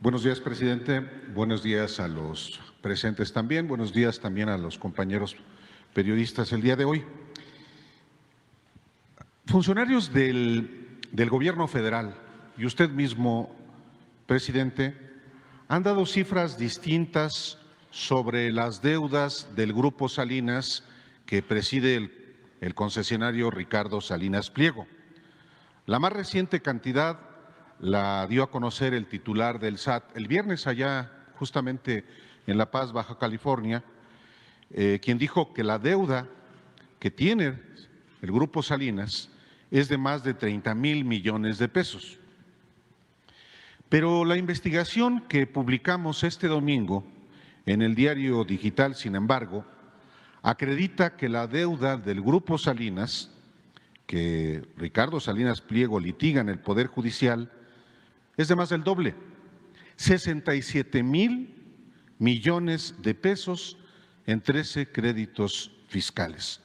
Buenos días, presidente. Buenos días a los presentes también. Buenos días también a los compañeros periodistas el día de hoy. Funcionarios del Gobierno federal y usted mismo, presidente, han dado cifras distintas sobre las deudas del Grupo Salinas que preside el concesionario Ricardo Salinas Pliego. La más reciente cantidad la dio a conocer el titular del SAT el viernes allá justamente en La Paz, Baja California, quien dijo que la deuda que tiene el Grupo Salinas es de más de 30,000 millones de pesos. Pero la investigación que publicamos este domingo en el diario digital, sin embargo, acredita que la deuda del Grupo Salinas, que Ricardo Salinas Pliego litiga en el Poder Judicial, es de más del doble, 67,000 millones de pesos en 13 créditos fiscales.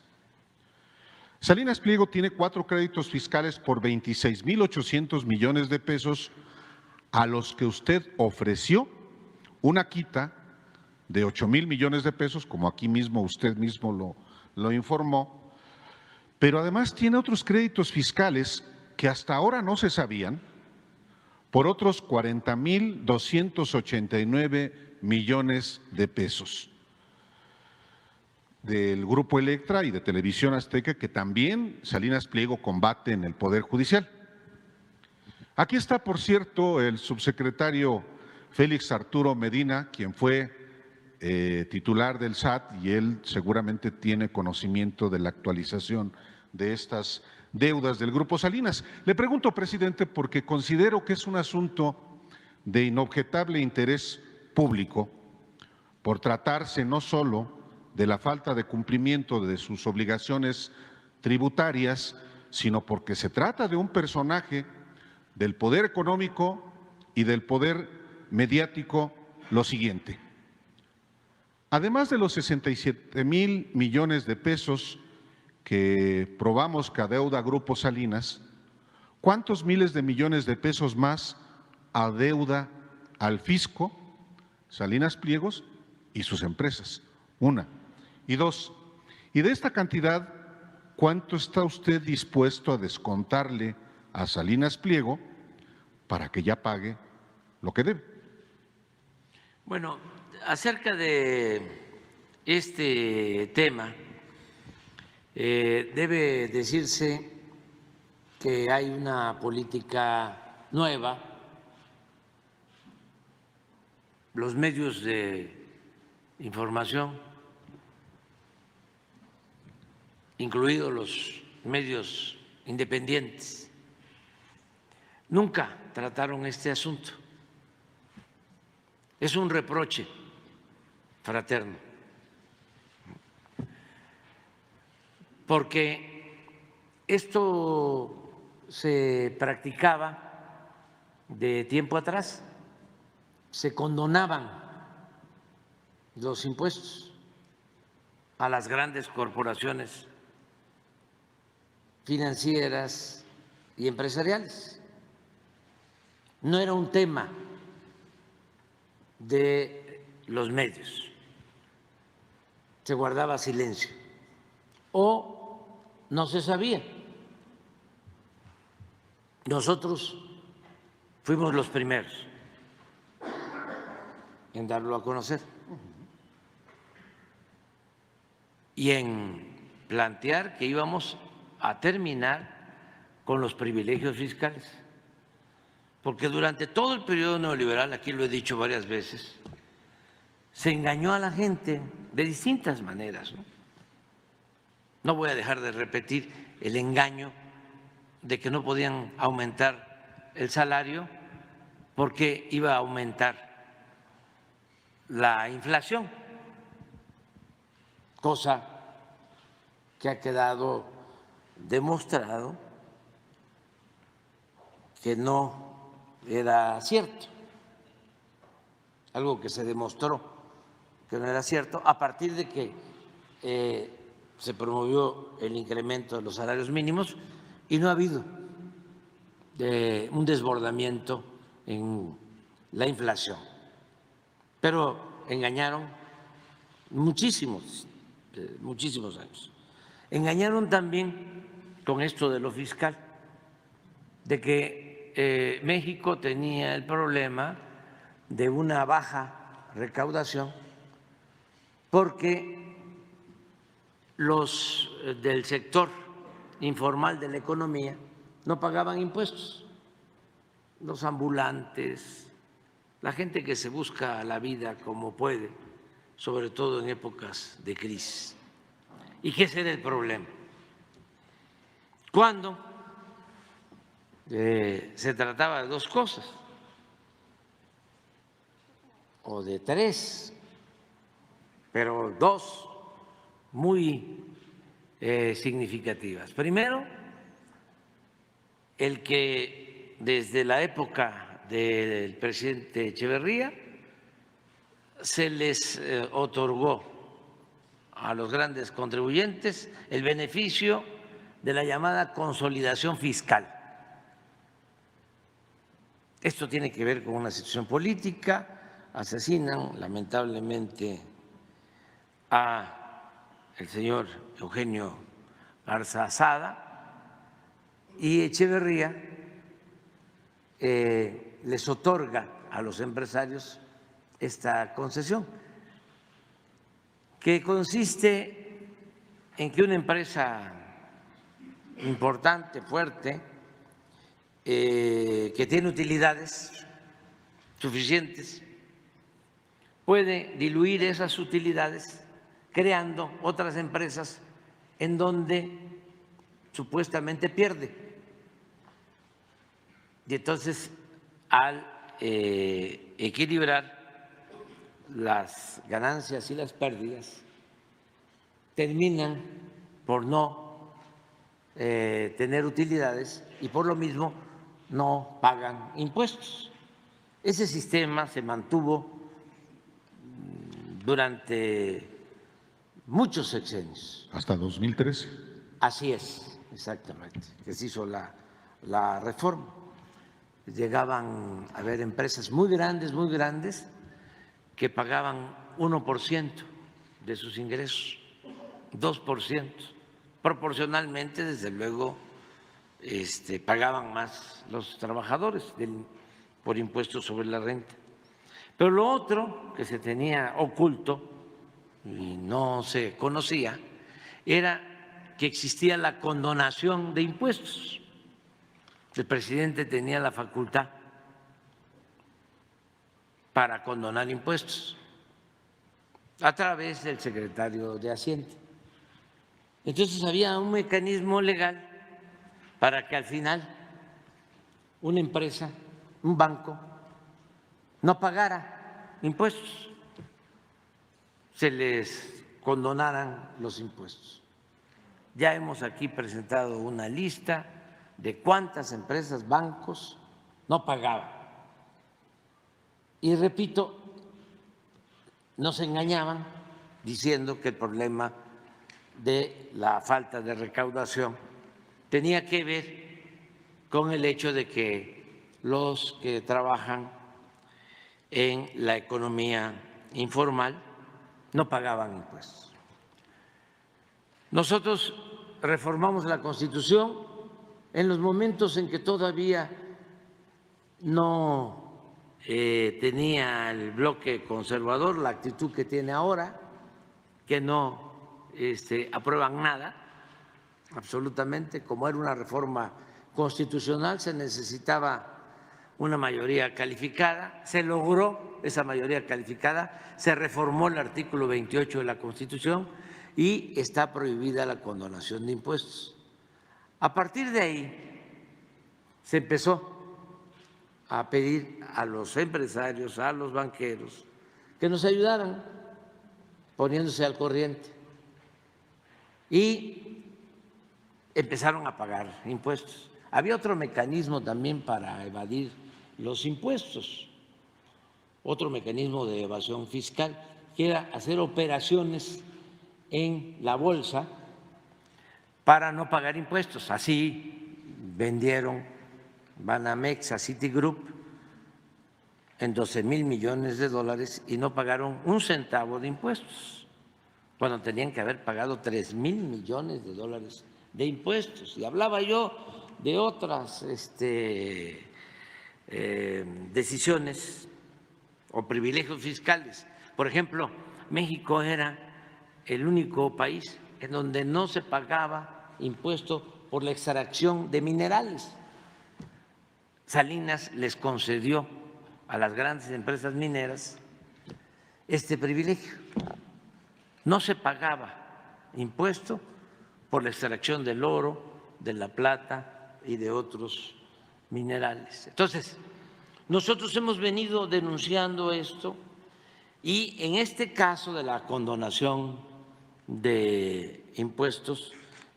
Salinas Pliego tiene 4 créditos fiscales por 26,800 millones de pesos a los que usted ofreció una quita de 8,000 millones de pesos, como aquí mismo usted mismo lo informó, pero además tiene otros créditos fiscales que hasta ahora no se sabían, por otros 40,289 millones de pesos del Grupo Electra y de Televisión Azteca, que también Salinas Pliego combate en el Poder Judicial. Aquí está, por cierto, el subsecretario Félix Arturo Medina, quien fue titular del SAT, y él seguramente tiene conocimiento de la actualización de estas deudas del Grupo Salinas. Le pregunto, presidente, porque considero que es un asunto de inobjetable interés público, por tratarse no solo de la falta de cumplimiento de sus obligaciones tributarias, sino porque se trata de un personaje del poder económico y del poder mediático, lo siguiente. Además de los 67,000 millones de pesos que probamos que adeuda Grupo Salinas, ¿cuántos miles de millones de pesos más adeuda al fisco Salinas Pliego y sus empresas? Una. Y dos, y de esta cantidad, ¿cuánto está usted dispuesto a descontarle a Salinas Pliego para que ya pague lo que debe? Bueno, acerca de este tema, debe decirse que hay una política nueva. Los medios de información, incluidos los medios independientes, nunca trataron este asunto. Es un reproche fraterno, porque esto se practicaba de tiempo atrás, se condonaban los impuestos a las grandes corporaciones financieras y empresariales. No era un tema de los medios, se guardaba silencio o no se sabía. Nosotros fuimos los primeros en darlo a conocer y en plantear que íbamos a terminar con los privilegios fiscales, porque durante todo el periodo neoliberal, aquí lo he dicho varias veces, se engañó a la gente de distintas maneras, ¿no? No voy a dejar de repetir el engaño de que no podían aumentar el salario porque iba a aumentar la inflación, cosa que ha quedado demostrado que no era cierto, algo que se demostró que no era cierto a partir de que se promovió el incremento de los salarios mínimos y no ha habido un desbordamiento en la inflación. Pero engañaron muchísimos años. Engañaron también con esto de lo fiscal, de que México tenía el problema de una baja recaudación porque los del sector informal de la economía no pagaban impuestos, los ambulantes, la gente que se busca la vida como puede, sobre todo en épocas de crisis. ¿Y qué será el problema? Cuando se trataba de dos cosas, o de tres, pero dos muy significativas. Primero, el que desde la época del presidente Echeverría se les otorgó a los grandes contribuyentes el beneficio de la llamada consolidación fiscal. Esto tiene que ver con una situación política. Asesinan lamentablemente a el señor Eugenio Garza Sada y Echeverría les otorga a los empresarios esta concesión, que consiste en que una empresa importante, fuerte, que tiene utilidades suficientes, puede diluir esas utilidades creando otras empresas en donde supuestamente pierde. Y entonces, al equilibrar las ganancias y las pérdidas, terminan por no tener utilidades y por lo mismo no pagan impuestos. Ese sistema se mantuvo durante muchos sexenios. Hasta 2013. Así es, exactamente, que se hizo la reforma. Llegaban a haber empresas muy grandes, que pagaban 1% de sus ingresos, 2%. Proporcionalmente, desde luego, pagaban más los trabajadores por impuestos sobre la renta. Pero lo otro que se tenía oculto y no se conocía era que existía la condonación de impuestos. El presidente tenía la facultad para condonar impuestos a través del secretario de Hacienda. Entonces había un mecanismo legal para que al final una empresa, un banco, no pagara impuestos, se les condonaran los impuestos. Ya hemos aquí presentado una lista de cuántas empresas, bancos no pagaban. Y repito, nos engañaban diciendo que el problema de la falta de recaudación tenía que ver con el hecho de que los que trabajan en la economía informal no pagaban impuestos. Nosotros reformamos la Constitución en los momentos en que todavía no tenía el bloque conservador la actitud que tiene ahora, que no aprueban nada, absolutamente. Como era una reforma constitucional, se necesitaba una mayoría calificada, se logró esa mayoría calificada, se reformó el artículo 28 de la Constitución y está prohibida la condonación de impuestos. A partir de ahí se empezó a pedir a los empresarios, a los banqueros, que nos ayudaran poniéndose al corriente y empezaron a pagar impuestos. Había otro mecanismo también para evadir los impuestos, otro mecanismo de evasión fiscal, que era hacer operaciones en la bolsa para no pagar impuestos. Así vendieron Banamex a Citigroup en 12,000 millones de dólares y no pagaron un centavo de impuestos, cuando tenían que haber pagado 3,000 millones de dólares de impuestos. Y hablaba yo de otras decisiones o privilegios fiscales. Por ejemplo, México era el único país en donde no se pagaba impuesto por la extracción de minerales. Salinas les concedió a las grandes empresas mineras este privilegio. No se pagaba impuesto por la extracción del oro, de la plata y de otros minerales. Entonces, nosotros hemos venido denunciando esto y en este caso de la condonación de impuestos,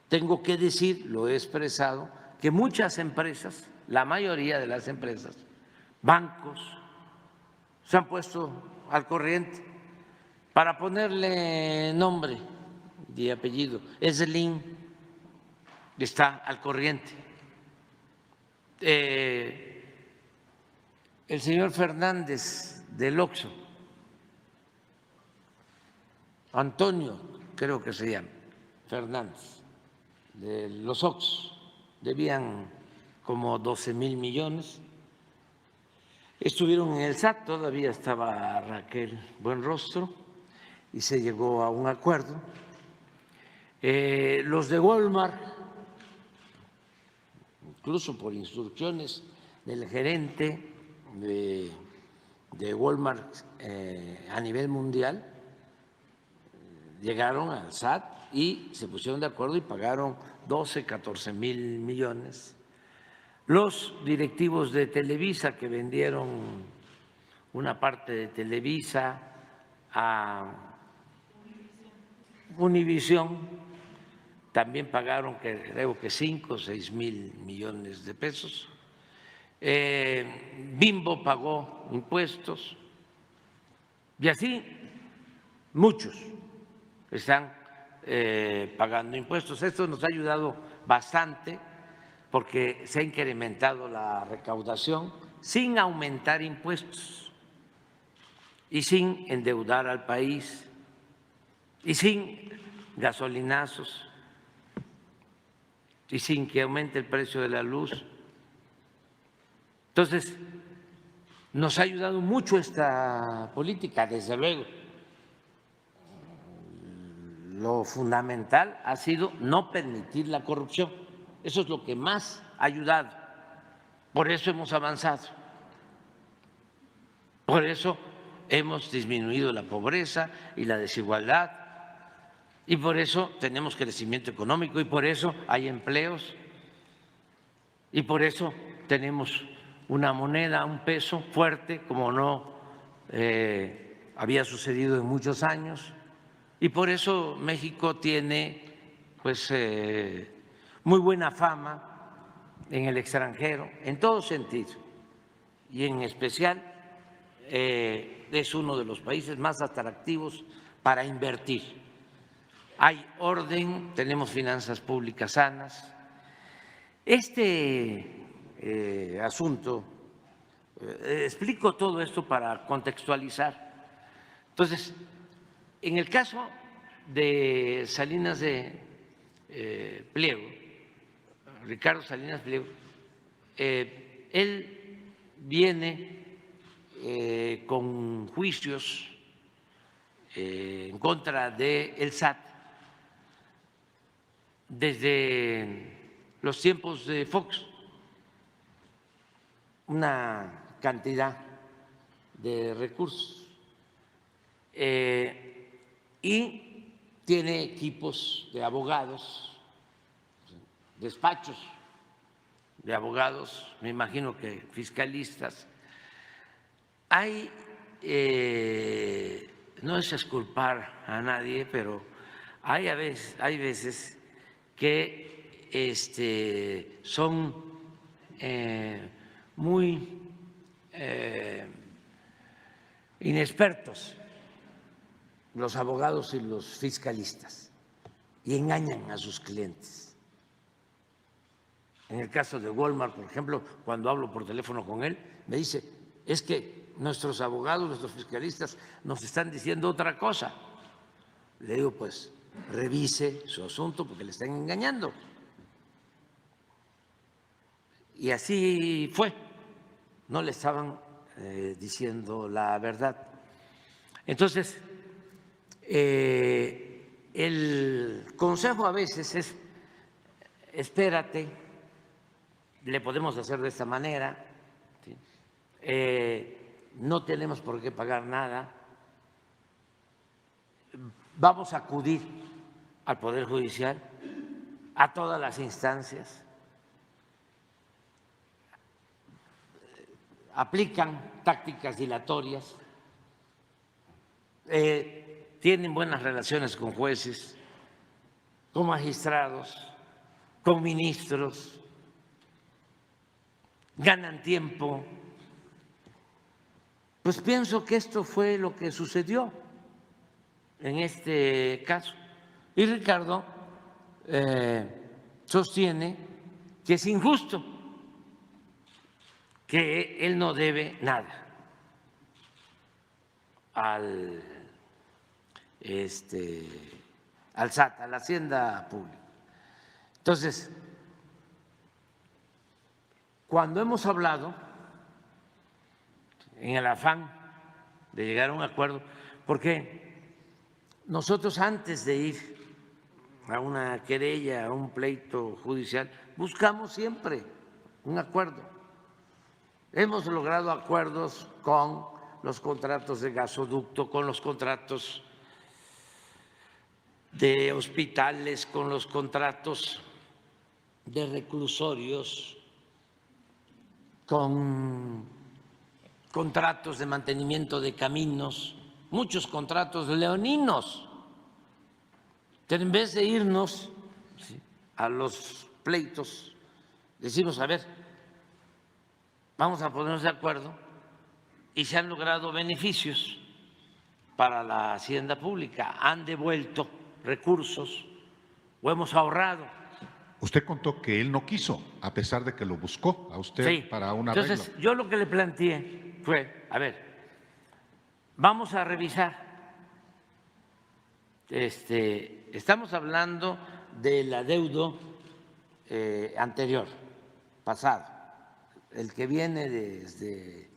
tengo que decir, lo he expresado, que muchas empresas, la mayoría de las empresas, bancos, se han puesto al corriente para ponerle nombre y apellido. Esselin está al corriente. El señor Fernández del Oxxo, Antonio, creo que se llama, Fernández, de los Oxxos, debían como 12,000 millones. Estuvieron en el SAT, todavía estaba Raquel Buenrostro, y se llegó a un acuerdo. Los de Walmart, incluso por instrucciones del gerente de Walmart a nivel mundial, llegaron al SAT y se pusieron de acuerdo y pagaron 12, 14,000 millones. Los directivos de Televisa, que vendieron una parte de Televisa a Univisión, también pagaron creo que 5 o 6,000 millones de pesos. Bimbo pagó impuestos y así muchos están pagando impuestos. Esto nos ha ayudado bastante porque se ha incrementado la recaudación sin aumentar impuestos y sin endeudar al país y sin gasolinazos y sin que aumente el precio de la luz. Entonces, nos ha ayudado mucho esta política, desde luego. Lo fundamental ha sido no permitir la corrupción. Eso es lo que más ha ayudado. Por eso hemos avanzado. Por eso hemos disminuido la pobreza y la desigualdad. Y por eso tenemos crecimiento económico y por eso hay empleos. Y por eso tenemos una moneda, un peso fuerte, como no había sucedido en muchos años. Y por eso México tiene pues muy buena fama en el extranjero, en todo sentido, y en especial es uno de los países más atractivos para invertir. Hay orden, tenemos finanzas públicas sanas. Este asunto, explico todo esto para contextualizar. Entonces, en el caso de Salinas de Pliego, Ricardo Salinas Pliego, él viene con juicios en contra del SAT desde los tiempos de Fox, una cantidad de recursos, y tiene equipos de abogados, despachos de abogados, me imagino que fiscalistas. Hay, no es exculpar a nadie, pero hay veces que son muy inexpertos los abogados y los fiscalistas y engañan a sus clientes. En el caso de Walmart, por ejemplo, cuando hablo por teléfono con él, me dice, es que nuestros abogados, nuestros fiscalistas nos están diciendo otra cosa. Le digo, pues, revise su asunto porque le están engañando. Y así fue, no le estaban diciendo la verdad. Entonces, el consejo a veces es, espérate, le podemos hacer de esta manera, ¿sí? No tenemos por qué pagar nada, vamos a acudir al Poder Judicial, a todas las instancias, aplican tácticas dilatorias, tienen buenas relaciones con jueces, con magistrados, con ministros, ganan tiempo. Pues pienso que esto fue lo que sucedió en este caso. Y Ricardo sostiene que es injusto, que él no debe nada al SAT, a la Hacienda Pública. Entonces, cuando hemos hablado, en el afán de llegar a un acuerdo, porque nosotros antes de ir a una querella, a un pleito judicial, buscamos siempre un acuerdo. Hemos logrado acuerdos con los contratos de gasoducto, con los contratos de hospitales, con los contratos de reclusorios, con contratos de mantenimiento de caminos, muchos contratos leoninos. Pero en vez de irnos a los pleitos, decimos, a ver, vamos a ponernos de acuerdo, y se han logrado beneficios para la hacienda pública, han devuelto recursos o hemos ahorrado. Usted contó que él no quiso, a pesar de que lo buscó a usted Sí. para un arreglo. Entonces, yo lo que le planteé fue, a ver, vamos a revisar. Estamos hablando del adeudo anterior, pasado, el que viene desde…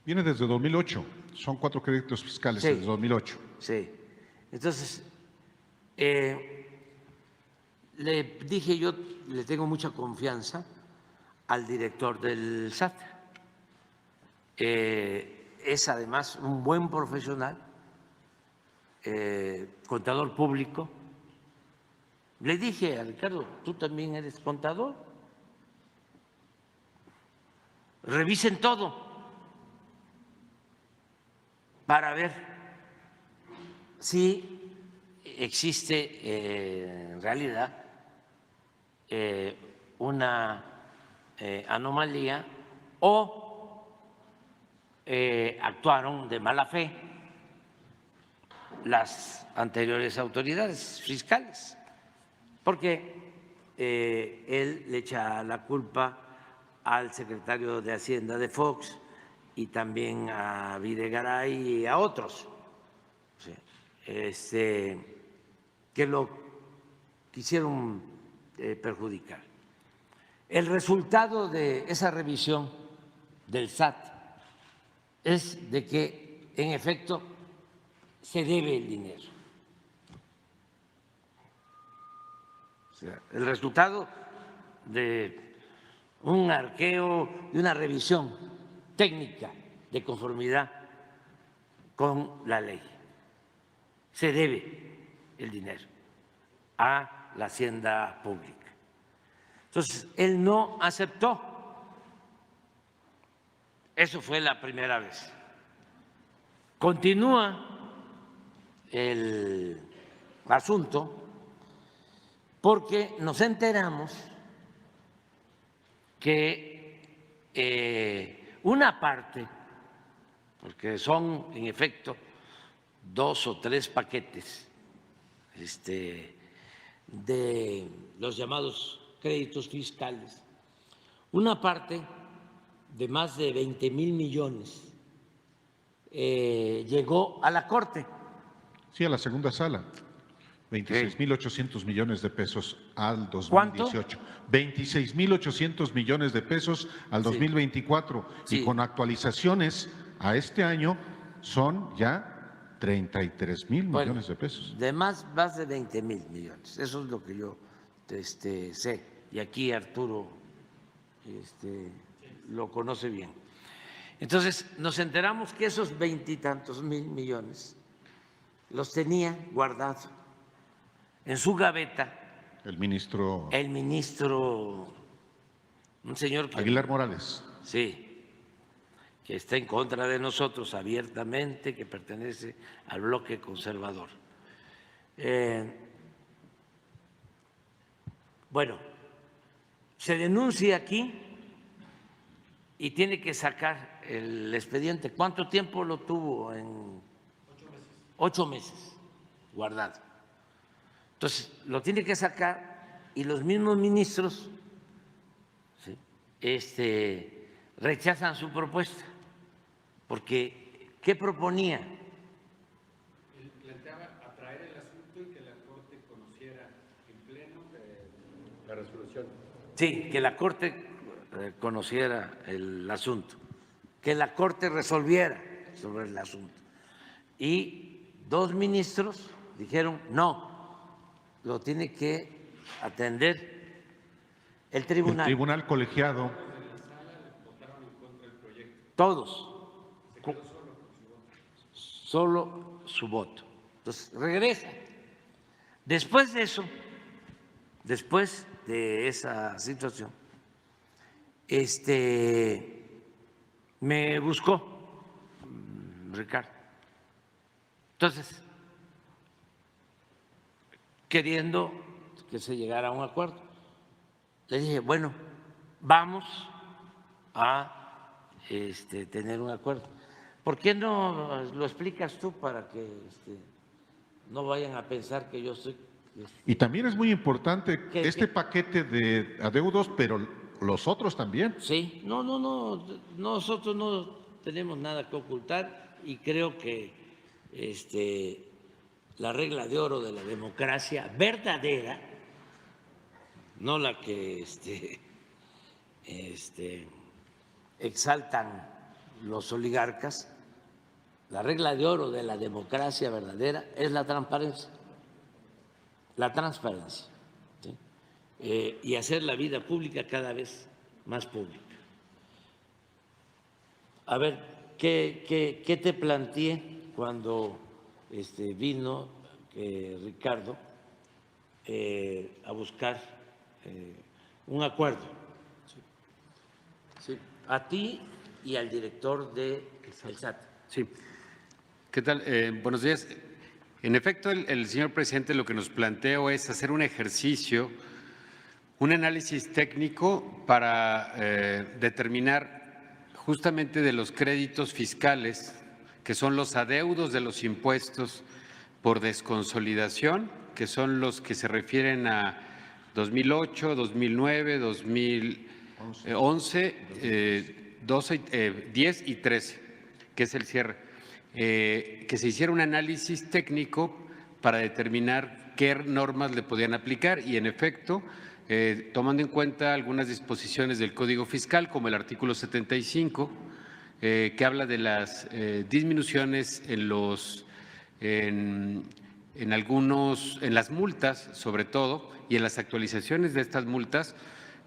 Viene desde 2008, son 4 créditos fiscales Sí. desde 2008. Sí. Entonces, le dije, yo le tengo mucha confianza al director del SAT. Es además un buen profesional, contador público. Le dije a Ricardo, tú también eres contador, revisen todo para ver si existe en realidad una anomalía o actuaron de mala fe las anteriores autoridades fiscales, porque él le echa la culpa al secretario de Hacienda de Fox y también a Videgaray y a otros, que lo quisieron perjudicar. El resultado de esa revisión del SAT es de que, en efecto, se debe el dinero. O sea, el resultado de un arqueo, de una revisión técnica de conformidad con la ley. Se debe el dinero a la hacienda pública. Entonces, él no aceptó. Eso fue la primera vez. Continúa el asunto porque nos enteramos que una parte, porque son en efecto 2 o 3 paquetes de los llamados créditos fiscales, una parte de más de 20,000 millones llegó a la Corte. Sí, a la segunda sala. 26.800 millones de pesos al ¿Cuánto? 2018. 26.800 millones de pesos al 2024. Sí. Y con actualizaciones a este año son ya 33.000 millones de pesos. De más de 20,000 millones. Eso es lo que yo sé. Y aquí Arturo lo conoce bien. Entonces, nos enteramos que esos 20 y tantos mil millones los tenía guardados en su gaveta El ministro un señor que, Aguilar Morales. Sí, que está en contra de nosotros abiertamente, que pertenece al bloque conservador. Bueno, se denuncia aquí y tiene que sacar el expediente. ¿Cuánto tiempo lo tuvo? 8 meses guardado. Entonces, lo tiene que sacar y los mismos ministros rechazan su propuesta. Porque, ¿qué proponía? Él planteaba atraer el asunto y que la Corte conociera en pleno la resolución. Sí, que la Corte conociera el asunto, que la Corte resolviera sobre el asunto. Y 2 ministros dijeron no, lo tiene que atender el tribunal. El tribunal colegiado. Todos. Solo su voto. Entonces, regresa. Después de eso, después de esa situación, me buscó Ricardo. Entonces, queriendo que se llegara a un acuerdo, le dije, bueno, vamos a tener un acuerdo. ¿Por qué no lo explicas tú para que no vayan a pensar que yo soy… Y también es muy importante ¿Qué? Paquete de adeudos, pero los otros también. Sí, no, nosotros no tenemos nada que ocultar y creo que la regla de oro de la democracia verdadera, no la que exaltan los oligarcas, la regla de oro de la democracia verdadera es la transparencia. La transparencia, ¿sí? Y hacer la vida pública cada vez más pública. A ver, ¿qué te planteé cuando vino Ricardo a buscar un acuerdo? Sí. A ti y al director del SAT. Sí. ¿Qué tal? Buenos días. En efecto, el señor presidente lo que nos planteó es hacer un ejercicio, un análisis técnico para determinar justamente de los créditos fiscales, que son los adeudos de los impuestos por desconsolidación, que son los que se refieren a 2008, 2009, 2011, 10 y 13, que es el cierre. Que se hiciera un análisis técnico para determinar qué normas le podían aplicar y, en efecto, tomando en cuenta algunas disposiciones del Código Fiscal, como el artículo 75, que habla de las disminuciones en las multas, sobre todo, y en las actualizaciones de estas multas,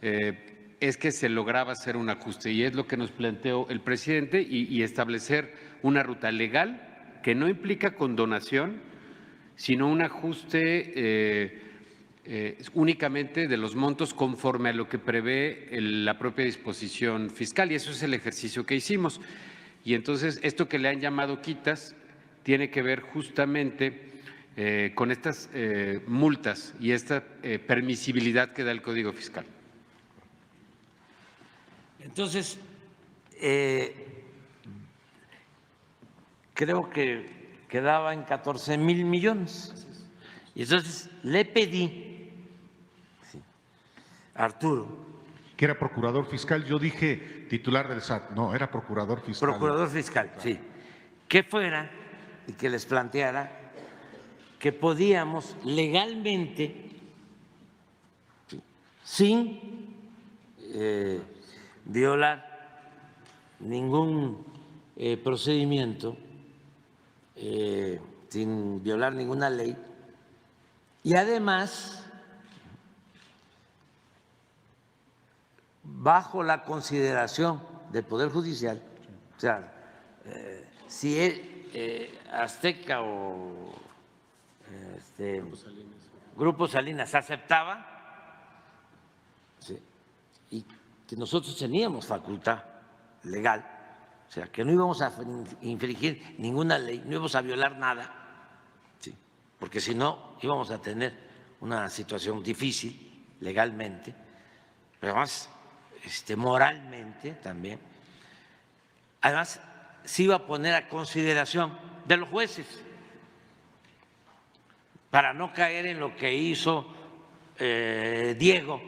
es que se lograba hacer un ajuste, y es lo que nos planteó el presidente, y establecer una ruta legal que no implica condonación, sino un ajuste únicamente de los montos conforme a lo que prevé la propia disposición fiscal, y eso es el ejercicio que hicimos. Y entonces esto que le han llamado quitas tiene que ver justamente con estas multas y esta permisibilidad que da el Código Fiscal. Entonces, creo que quedaba en 14,000 millones. Y entonces le pedí a Arturo. Que era procurador fiscal, yo dije titular del SAT, no, era procurador fiscal. Procurador fiscal, sí. que fuera y que les planteara que podíamos legalmente, sin violar ningún procedimiento, sin violar ninguna ley, y además bajo la consideración del Poder Judicial, o sea, si Azteca o Grupo Salinas aceptaba, sí, y que nosotros teníamos facultad legal, o sea, que no íbamos a infringir ninguna ley, no íbamos a violar nada, sí, porque si no íbamos a tener una situación difícil legalmente, pero además moralmente también. Además, se iba a poner a consideración de los jueces para no caer en lo que hizo Diego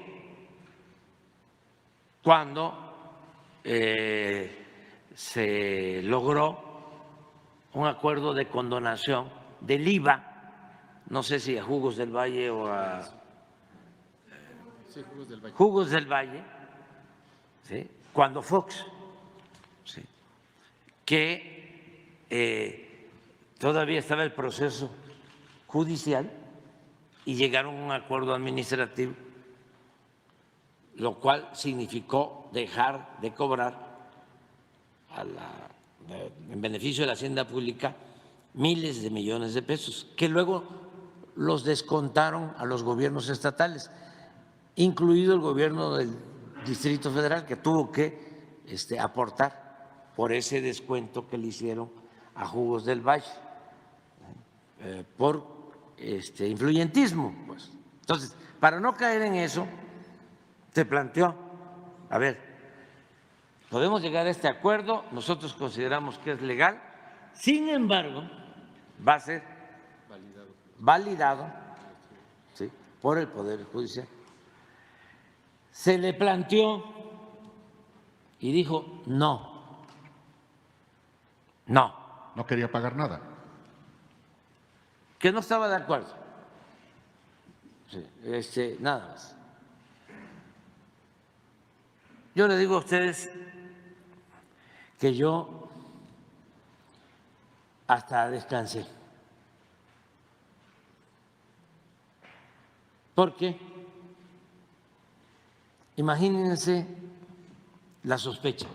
cuando se logró un acuerdo de condonación del IVA, no sé si a Jugos del Valle o a Jugos del Valle, ¿sí? Cuando Fox, ¿sí? Que todavía estaba el proceso judicial y llegaron a un acuerdo administrativo, lo cual significó dejar de cobrar en beneficio de la hacienda pública miles de millones de pesos, que luego los descontaron a los gobiernos estatales, incluido el gobierno del Distrito Federal, que tuvo que aportar por ese descuento que le hicieron a Jugos del Valle por influyentismo, pues. Entonces, para no caer en eso, se planteó, a ver, podemos llegar a este acuerdo, nosotros consideramos que es legal, sin embargo, va a ser validado, ¿sí?, por el Poder Judicial. Se le planteó y dijo no. No quería pagar nada. Que no estaba de acuerdo. Sí, nada más. Yo le digo a ustedes que yo hasta descansé. Porque imagínense la sospecha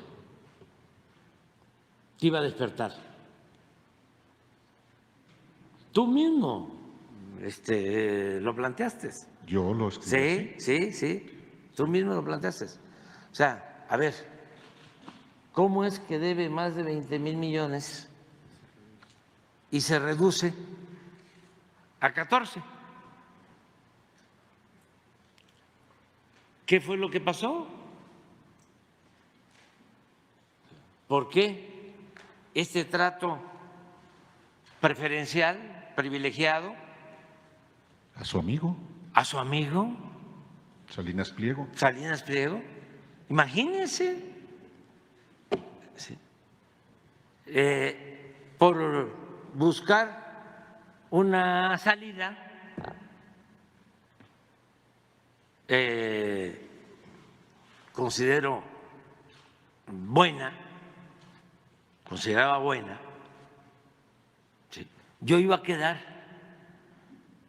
que iba a despertar. Tú mismo lo planteaste. Yo lo escribí. Sí, tú mismo lo planteaste. O sea, a ver, ¿cómo es que debe más de 20,000 millones y se reduce a 14? ¿Qué fue lo que pasó? ¿Por qué este trato preferencial, privilegiado? A su amigo, ¿A su amigo? Salinas Pliego. Salinas Pliego. Imagínense. Sí. Por buscar una salida consideraba buena, ¿sí?, yo iba a quedar,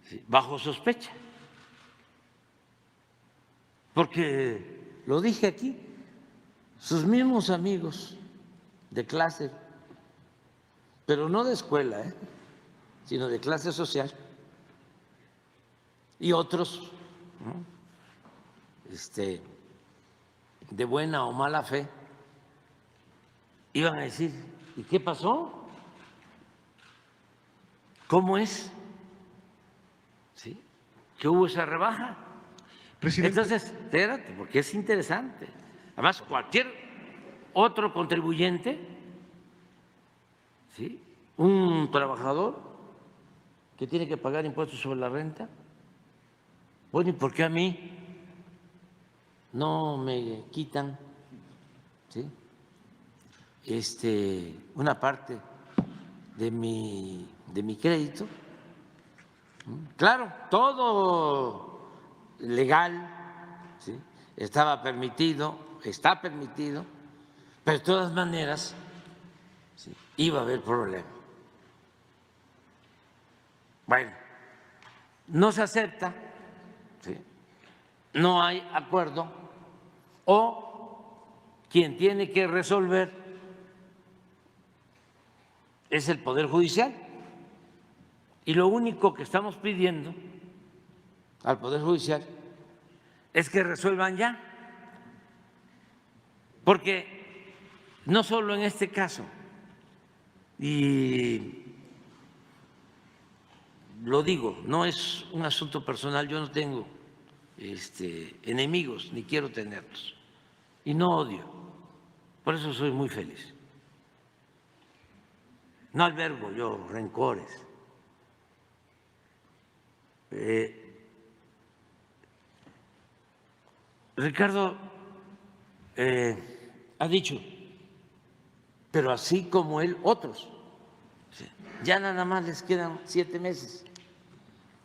¿sí?, bajo sospecha, porque lo dije aquí, sus mismos amigos de clase, pero no de escuela, sino de clase social, y otros, ¿no?, de buena o mala fe, iban a decir, ¿y qué pasó? ¿Cómo es? ¿Sí? ¿Que hubo esa rebaja? Presidente. Entonces, espérate, porque es interesante. Además, cualquier otro contribuyente, ¿sí?, un trabajador que tiene que pagar impuestos sobre la renta, bueno, ¿y por qué a mí no me quitan, ¿sí?, una parte de mi crédito. Claro, todo legal, ¿sí? Estaba permitido, está permitido, pero de todas maneras, ¿sí?, iba a haber problema. Bueno, no se acepta, ¿sí?, no hay acuerdo, o quien tiene que resolver es el Poder Judicial. Y lo único que estamos pidiendo al Poder Judicial es que resuelvan ya, porque no solo en este caso, y lo digo, no es un asunto personal, yo no tengo enemigos ni quiero tenerlos, y no odio, por eso soy muy feliz. No albergo yo rencores. Ricardo ha dicho, pero así como él, otros. Ya nada más les quedan 7 meses.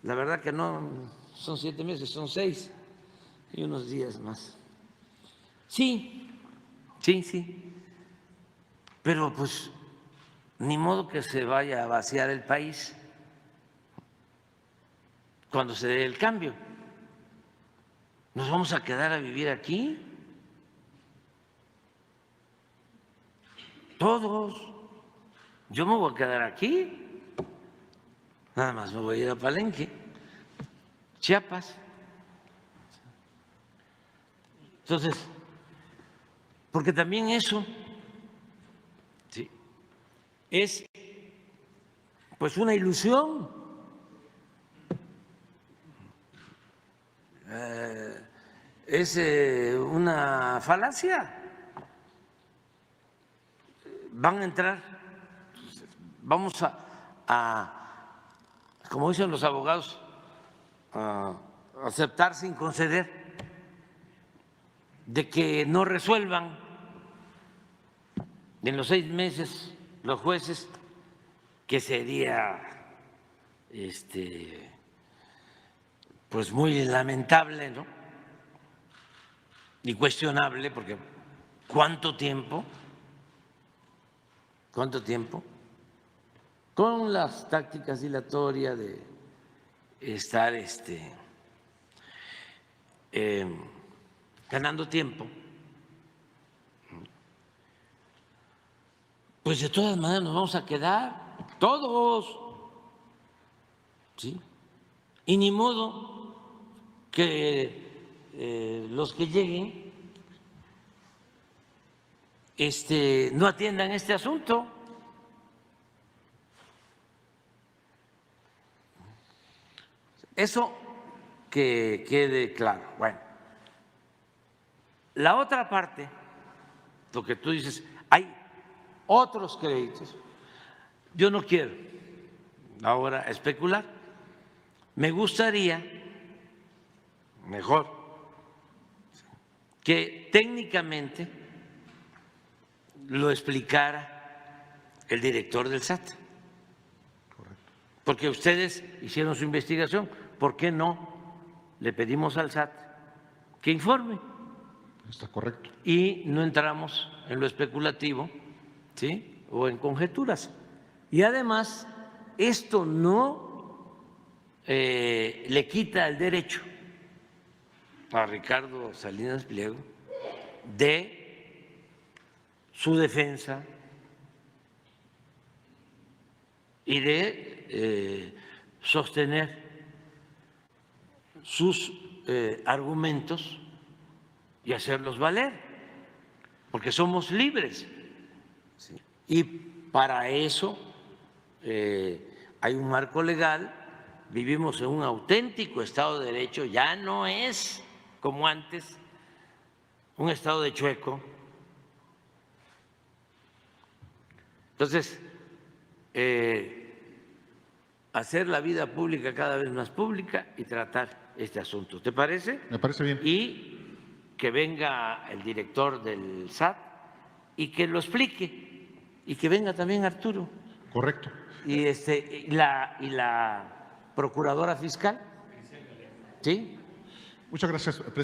La verdad que no son 7 meses, son 6 y unos días más. Sí, pero pues ni modo que se vaya a vaciar el país cuando se dé el cambio. ¿Nos vamos a quedar a vivir aquí? Todos. Yo me voy a quedar aquí. Nada más me voy a ir a Palenque, Chiapas. Entonces, porque también eso, sí, es pues una ilusión. Es una falacia. Van a entrar, vamos a, como dicen los abogados, a aceptar sin conceder, de que no resuelvan en los 6 meses los jueces, que sería pues muy lamentable, ¿no?, y cuestionable, porque ¿cuánto tiempo? Con las tácticas dilatorias de estar ganando tiempo, pues de todas maneras nos vamos a quedar todos, ¿sí? Y ni modo que los que lleguen no atiendan este asunto. Eso que quede claro. Bueno, la otra parte, lo que tú dices, hay otros créditos. Yo no quiero ahora especular. Me gustaría, mejor, que técnicamente lo explicara el director del SAT. Porque ustedes hicieron su investigación, ¿por qué no le pedimos al SAT que informe? Está correcto. Y no entramos en lo especulativo, ¿sí?, o en conjeturas. Y además, esto no le quita el derecho a Ricardo Salinas Pliego de su defensa y de sostener sus argumentos y hacerlos valer, porque somos libres. ¿Sí? Y para eso hay un marco legal, vivimos en un auténtico Estado de Derecho, ya no es como antes un Estado de chueco. Entonces, hacer la vida pública cada vez más pública y tratar este asunto. ¿Te parece? Me parece bien. Y que venga el director del SAT y que lo explique, y que venga también Arturo. Correcto. Y la procuradora fiscal, ¿sí? Muchas gracias, presidente.